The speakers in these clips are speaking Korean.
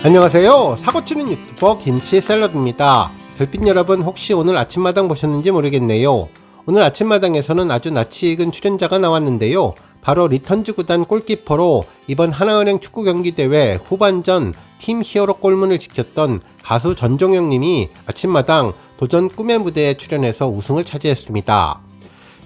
안녕하세요. 사고치는 유튜버 김치샐러드입니다. 별빛 여러분, 혹시 오늘 아침마당 보셨는지 모르겠네요. 오늘 아침마당에서는 아주 낯이 익은 출연자가 나왔는데요. 바로 리턴즈 구단 골키퍼로 이번 하나은행 축구경기대회 후반전 팀 히어로 골문을 지켰던 가수 전종혁 님이 아침마당 도전 꿈의 무대에 출연해서 우승을 차지했습니다.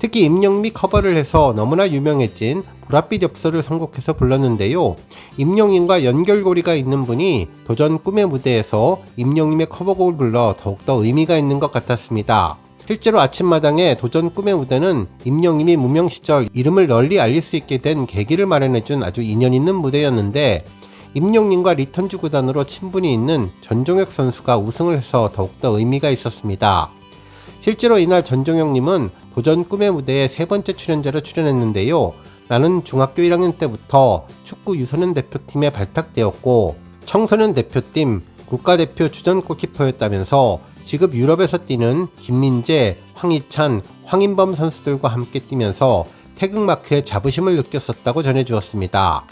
특히 임영미 커버를 해서 너무나 유명해진 보랏빛 엽서를 선곡해서 불렀는데요. 임영님과 연결고리가 있는 분이 도전 꿈의 무대에서 임영님의 커버곡을 불러 더욱더 의미가 있는 것 같았습니다. 실제로 아침마당의 도전 꿈의 무대는 임영님이 무명 시절 이름을 널리 알릴 수 있게 된 계기를 마련해준 아주 인연 있는 무대였는데, 임영님과 리턴즈 구단으로 친분이 있는 전종혁 선수가 우승을 해서 더욱더 의미가 있었습니다. 실제로 이날 전종혁님은 도전 꿈의 무대에 세 번째 출연자로 출연했는데요. 나는 중학교 1학년 때부터 축구 유소년 대표팀에 발탁되었고 청소년 대표팀 국가대표 주전 골키퍼였다면서 지금 유럽에서 뛰는 김민재, 황희찬, 황인범 선수들과 함께 뛰면서 태극마크에 자부심을 느꼈었다고 전해주었습니다.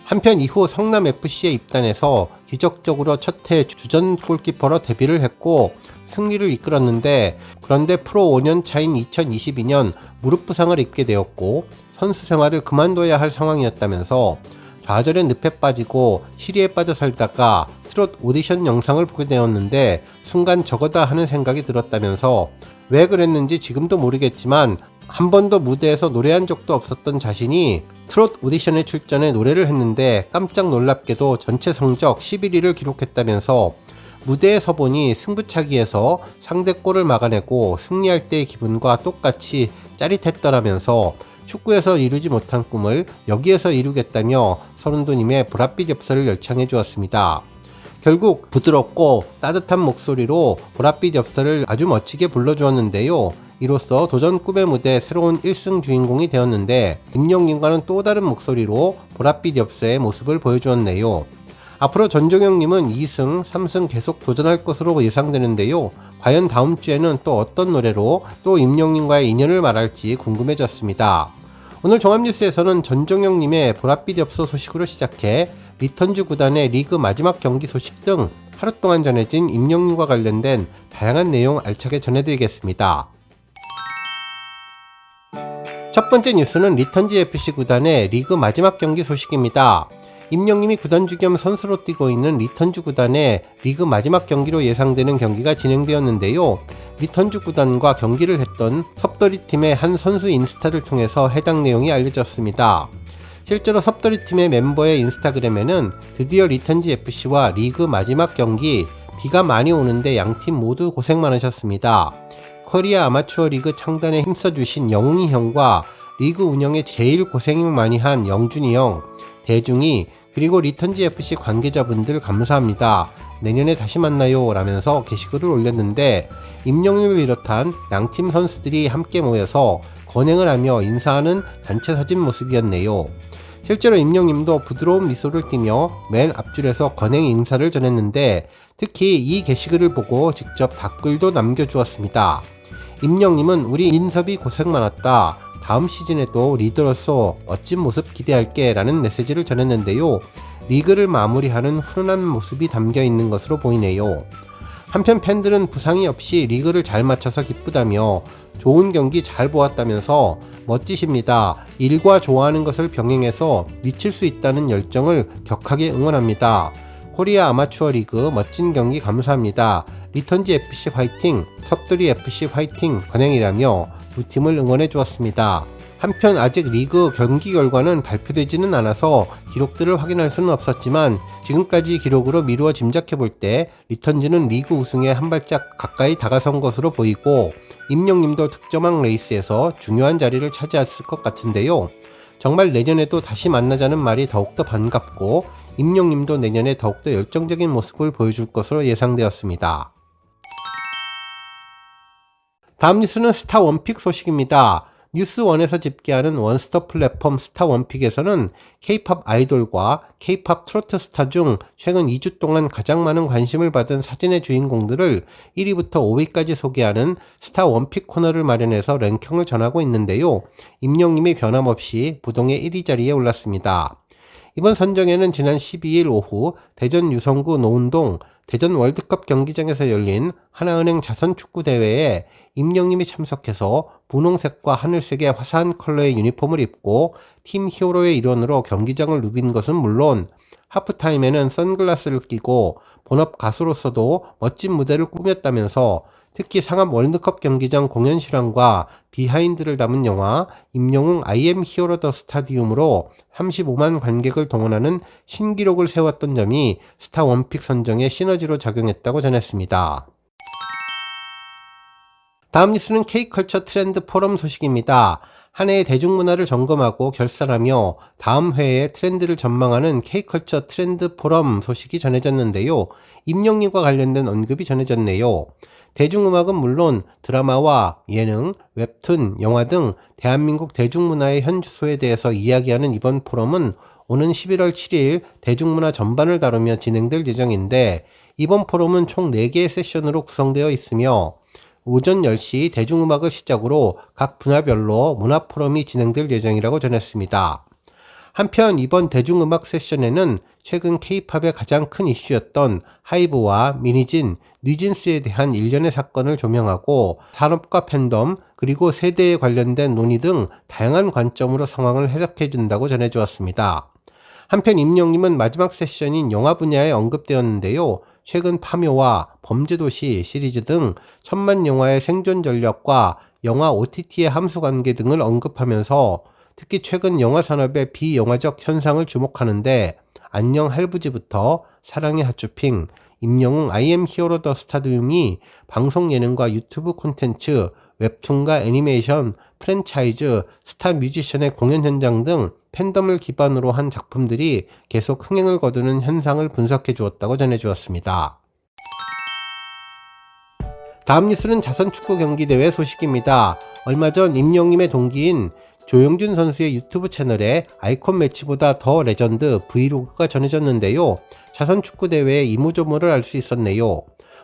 한편 이후 성남FC에 입단해서 기적적으로 첫해 주전 골키퍼로 데뷔를 했고 승리를 이끌었는데, 그런데 프로 5년 차인 2022년 무릎 부상을 입게 되었고 선수 생활을 그만둬야 할 상황이었다면서 좌절의 늪에 빠지고 시리에 빠져 살다가 트롯 오디션 영상을 보게 되었는데 순간 저거다 하는 생각이 들었다면서, 왜 그랬는지 지금도 모르겠지만 한 번도 무대에서 노래한 적도 없었던 자신이 트롯 오디션에 출전해 노래를 했는데 깜짝 놀랍게도 전체 성적 11위를 기록했다면서, 무대에 서보니 승부차기에서 상대 골을 막아내고 승리할 때의 기분과 똑같이 짜릿했더라면서 축구에서 이루지 못한 꿈을 여기에서 이루겠다며 서른도님의 보랏빛 엽서를 열창해 주었습니다. 결국 부드럽고 따뜻한 목소리로 보랏빛 엽서를 아주 멋지게 불러주었는데요. 이로써 도전 꿈의 무대 새로운 1승 주인공이 되었는데, 임영님과는 또 다른 목소리로 보랏빛 엽서의 모습을 보여주었네요. 앞으로 전종혁님은 2승, 3승 계속 도전할 것으로 예상되는데요. 과연 다음 주에는 또 어떤 노래로 또 임영님과의 인연을 말할지 궁금해졌습니다. 오늘 종합뉴스에서는 전종혁님의 보랏빛 엽서 소식으로 시작해 리턴즈 구단의 리그 마지막 경기 소식 등 하루 동안 전해진 임영님과 관련된 다양한 내용 알차게 전해드리겠습니다. 첫 번째 뉴스는 리턴즈 FC 구단의 리그 마지막 경기 소식입니다. 임영님이 구단주 겸 선수로 뛰고 있는 리턴즈 구단의 리그 마지막 경기로 예상되는 경기가 진행되었는데요. 리턴즈 구단과 경기를 했던 섭더리팀의 한 선수 인스타를 통해서 해당 내용이 알려졌습니다. 실제로 섭더리팀의 멤버의 인스타그램에는 드디어 리턴즈 FC와 리그 마지막 경기, 비가 많이 오는데 양팀 모두 고생 많으셨습니다. 코리아 아마추어 리그 창단에 힘써주신 영웅이 형과 리그 운영에 제일 고생 많이 한 영준이 형, 대중이, 그리고 리턴즈 FC 관계자분들 감사합니다. 내년에 다시 만나요 라면서 게시글을 올렸는데, 임영님을 비롯한 양팀 선수들이 함께 모여서 건행을 하며 인사하는 단체 사진 모습이었네요. 실제로 임영님도 부드러운 미소를 띠며 맨 앞줄에서 건행 인사를 전했는데, 특히 이 게시글을 보고 직접 답글도 남겨주었습니다. 임영님은 우리 인섭이 고생 많았다. 다음 시즌에도 리더로서 멋진 모습 기대할게 라는 메시지를 전했는데요. 리그를 마무리하는 훈훈한 모습이 담겨 있는 것으로 보이네요. 한편 팬들은 부상이 없이 리그를 잘 마쳐서 기쁘다며 좋은 경기 잘 보았다면서 멋지십니다. 일과 좋아하는 것을 병행해서 미칠 수 있다는 열정을 격하게 응원합니다. 코리아 아마추어 리그 멋진 경기 감사합니다. 리턴즈 FC 화이팅, 섭더리 FC 화이팅 관행이라며 두 팀을 응원해 주었습니다. 한편 아직 리그 경기 결과는 발표되지는 않아서 기록들을 확인할 수는 없었지만, 지금까지 기록으로 미루어 짐작해 볼 때 리턴즈는 리그 우승에 한 발짝 가까이 다가선 것으로 보이고, 임영님도 득점왕 레이스에서 중요한 자리를 차지했을 것 같은데요. 정말 내년에도 다시 만나자는 말이 더욱더 반갑고, 임영님도 내년에 더욱더 열정적인 모습을 보여줄 것으로 예상되었습니다. 다음 뉴스는 스타 원픽 소식입니다. 뉴스원에서 집계하는 원스톱 플랫폼 스타 원픽에서는 K-팝 아이돌과 K-팝 트로트 스타 중 최근 2주 동안 가장 많은 관심을 받은 사진의 주인공들을 1위부터 5위까지 소개하는 스타 원픽 코너를 마련해서 랭킹을 전하고 있는데요. 임영님이 변함없이 부동의 1위 자리에 올랐습니다. 이번 선정에는 지난 12일 오후 대전 유성구 노은동 대전 월드컵 경기장에서 열린 하나은행 자선축구대회에 임영님이 참석해서 분홍색과 하늘색의 화사한 컬러의 유니폼을 입고 팀 히어로의 일원으로 경기장을 누빈 것은 물론 하프타임에는 선글라스를 끼고 본업 가수로서도 멋진 무대를 꾸몄다면서 특히 상암 월드컵 경기장 공연 실황과 비하인드를 담은 영화 임영웅 I am hero the stadium으로 35만 관객을 동원하는 신기록을 세웠던 점이 스타 원픽 선정의 시너지로 작용했다고 전했습니다. 다음 뉴스는 K컬처 트렌드 포럼 소식입니다. 한 해의 대중문화를 점검하고 결산하며 다음 해의 트렌드를 전망하는 K컬처 트렌드 포럼 소식이 전해졌는데요. 임영님과 관련된 언급이 전해졌네요. 대중음악은 물론 드라마와 예능, 웹툰, 영화 등 대한민국 대중문화의 현주소에 대해서 이야기하는 이번 포럼은 오는 11월 7일 대중문화 전반을 다루며 진행될 예정인데 이번 포럼은 총 4개의 세션으로 구성되어 있으며 오전 10시 대중음악을 시작으로 각 분야별로 문화포럼이 진행될 예정이라고 전했습니다. 한편 이번 대중음악 세션에는 최근 K-팝의 가장 큰 이슈였던 하이브와 미니진, 뉴진스에 대한 일련의 사건을 조명하고 산업과 팬덤, 그리고 세대에 관련된 논의 등 다양한 관점으로 상황을 해석해준다고 전해주었습니다. 한편 임영님은 마지막 세션인 영화 분야에 언급되었는데요. 최근 파묘와 범죄도시 시리즈 등 천만 영화의 생존 전략과 영화 OTT의 함수관계 등을 언급하면서 특히 최근 영화 산업의 비영화적 현상을 주목하는데 안녕 할부지부터 사랑의 핫쇼핑, 임영웅 I am hero the stadium이 방송 예능과 유튜브 콘텐츠, 웹툰과 애니메이션, 프랜차이즈, 스타 뮤지션의 공연 현장 등 팬덤을 기반으로 한 작품들이 계속 흥행을 거두는 현상을 분석해 주었다고 전해 주었습니다. 다음 뉴스는 자선축구 경기대회 소식입니다. 얼마 전 임영님의 동기인 조영준 선수의 유튜브 채널에 아이콘 매치보다 더 레전드 브이로그가 전해졌는데요. 자선축구대회의 이모저모를 알 수 있었네요.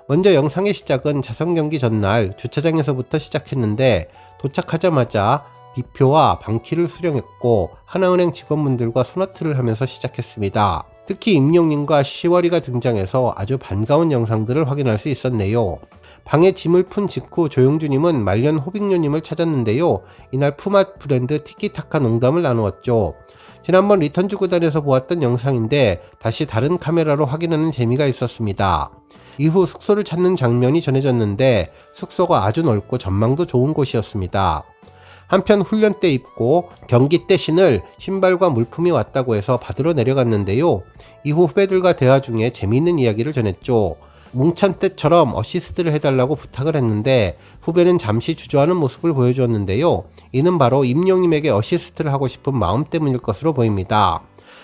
먼저 영상의 시작은 자선경기 전날 주차장에서부터 시작했는데 도착하자마자 비표와 방키를 수령했고 하나은행 직원분들과 소나트를 하면서 시작했습니다. 특히 임영님과 시월이가 등장해서 아주 반가운 영상들을 확인할 수 있었네요. 방에 짐을 푼 직후 조용주님은 말년 호빅녀님을 찾았는데요. 이날 푸맛 브랜드 티키타카 농담을 나누었죠. 지난번 리턴즈 구단에서 보았던 영상인데 다시 다른 카메라로 확인하는 재미가 있었습니다. 이후 숙소를 찾는 장면이 전해졌는데 숙소가 아주 넓고 전망도 좋은 곳이었습니다. 한편 훈련 때 입고 경기 때 신을 신발과 물품이 왔다고 해서 받으러 내려갔는데요. 이후 후배들과 대화 중에 재미있는 이야기를 전했죠. 뭉찬 때처럼 어시스트를 해달라고 부탁을 했는데 후배는 잠시 주저하는 모습을 보여주었는데요. 이는 바로 임영님에게 어시스트를 하고 싶은 마음 때문일 것으로 보입니다.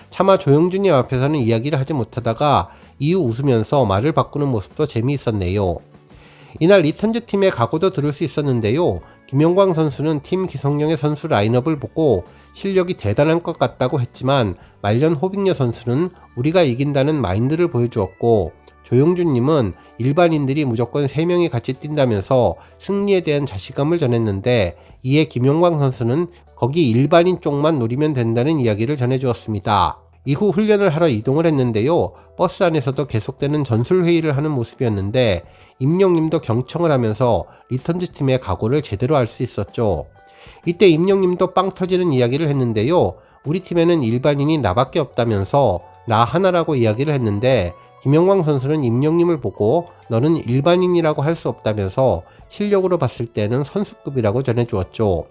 차마 조영준님 앞에서는 이야기를 하지 못하다가 이후 웃으면서 말을 바꾸는 모습도 재미있었네요. 이날 리턴즈 팀의 각오도 들을 수 있었는데요. 김영광 선수는 팀 기성용의 선수 라인업을 보고 실력이 대단한 것 같다고 했지만 말년 호빅녀 선수는 우리가 이긴다는 마인드를 보여주었고 조용준님은 일반인들이 무조건 3명이 같이 뛴다면서 승리에 대한 자신감을 전했는데 이에 김영광 선수는 거기 일반인 쪽만 노리면 된다는 이야기를 전해주었습니다. 이후 훈련을 하러 이동을 했는데요. 버스 안에서도 계속되는 전술회의를 하는 모습이었는데 임영님도 경청을 하면서 리턴즈 팀의 각오를 제대로 알 수 있었죠. 이때 임영님도 빵 터지는 이야기를 했는데요. 우리 팀에는 일반인이 나밖에 없다면서 나 하나라고 이야기를 했는데 김영광 선수는 임영님을 보고 너는 일반인이라고 할 수 없다면서 실력으로 봤을 때는 선수급이라고 전해주었죠.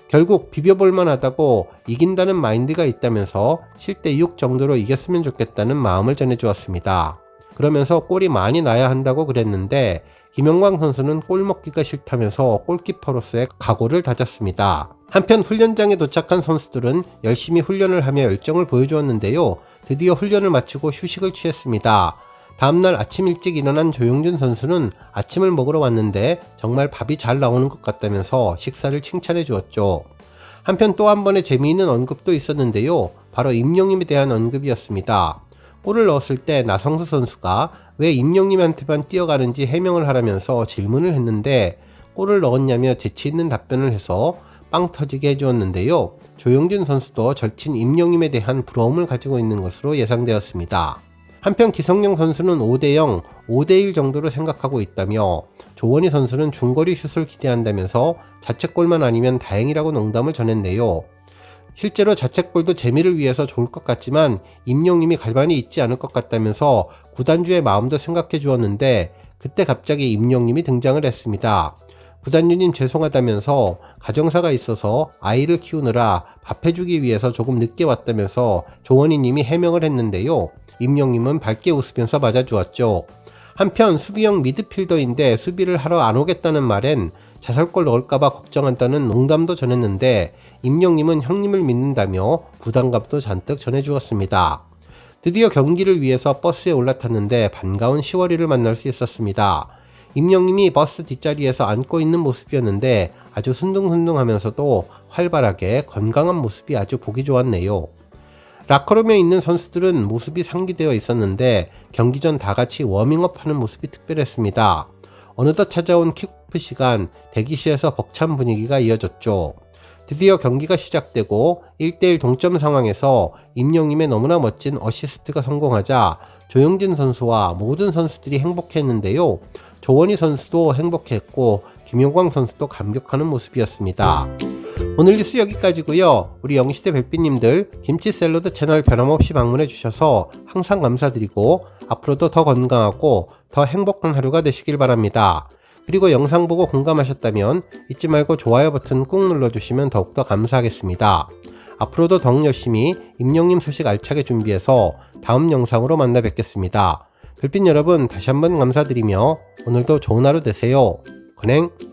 결국 비벼볼만 하다고 이긴다는 마인드가 있다면서 7대6 정도로 이겼으면 좋겠다는 마음을 전해주었습니다. 그러면서 골이 많이 나야 한다고 그랬는데 김영광 선수는 골 먹기가 싫다면서 골키퍼로서의 각오를 다졌습니다. 한편 훈련장에 도착한 선수들은 열심히 훈련을 하며 열정을 보여주었는데요. 드디어 훈련을 마치고 휴식을 취했습니다. 다음날 아침 일찍 일어난 조용준 선수는 아침을 먹으러 왔는데 정말 밥이 잘 나오는 것 같다면서 식사를 칭찬해 주었죠. 한편 또 한 번의 재미있는 언급도 있었는데요. 바로 임영님에 대한 언급이었습니다. 골을 넣었을 때 나성수 선수가 왜 임영님한테만 뛰어가는지 해명을 하라면서 질문을 했는데 골을 넣었냐며 재치있는 답변을 해서 빵 터지게 해주었는데요. 조용진 선수도 절친 임영임에 대한 부러움을 가지고 있는 것으로 예상되었습니다. 한편 기성용 선수는 5대0, 5대1 정도로 생각하고 있다며 조원희 선수는 중거리 슛을 기대한다면서 자책골만 아니면 다행이라고 농담을 전했네요. 실제로 자책골도 재미를 위해서 좋을 것 같지만 임영임이 가만히 있지 않을 것 같다면서 구단주의 마음도 생각해 주었는데 그때 갑자기 임영임이 등장을 했습니다. 구단주님 죄송하다면서 가정사가 있어서 아이를 키우느라 밥해주기 위해서 조금 늦게 왔다면서 조원희님이 해명을 했는데요. 임영임은 밝게 웃으면서 맞아주었죠. 한편 수비형 미드필더인데 수비를 하러 안 오겠다는 말엔 자살골 넣을까봐 걱정한다는 농담도 전했는데 임영임은 형님을 믿는다며 부담감도 잔뜩 전해주었습니다. 드디어 경기를 위해서 버스에 올라탔는데 반가운 10월이를 만날 수 있었습니다. 임영임이 버스 뒷자리에서 앉고 있는 모습이었는데 아주 순둥순둥하면서도 활발하게 건강한 모습이 아주 보기 좋았네요. 라커룸에 있는 선수들은 모습이 상기되어 있었는데 경기 전 다같이 워밍업하는 모습이 특별했습니다. 어느덧 찾아온 킥오프 시간, 대기실에서 벅찬 분위기가 이어졌죠. 드디어 경기가 시작되고 1대1 동점 상황에서 임영임의 너무나 멋진 어시스트가 성공하자 조용진 선수와 모든 선수들이 행복했는데요. 조원희 선수도 행복했고 김용광 선수도 감격하는 모습이었습니다. 오늘 뉴스 여기까지고요. 우리 영시대 별빛님들 김치 샐러드 채널 변함없이 방문해 주셔서 항상 감사드리고 앞으로도 더 건강하고 더 행복한 하루가 되시길 바랍니다. 그리고 영상 보고 공감하셨다면 잊지 말고 좋아요 버튼 꾹 눌러주시면 더욱더 감사하겠습니다. 앞으로도 더욱 열심히 임영임 소식 알차게 준비해서 다음 영상으로 만나 뵙겠습니다. 별빛 여러분 다시 한번 감사드리며 오늘도 좋은 하루 되세요. 건행!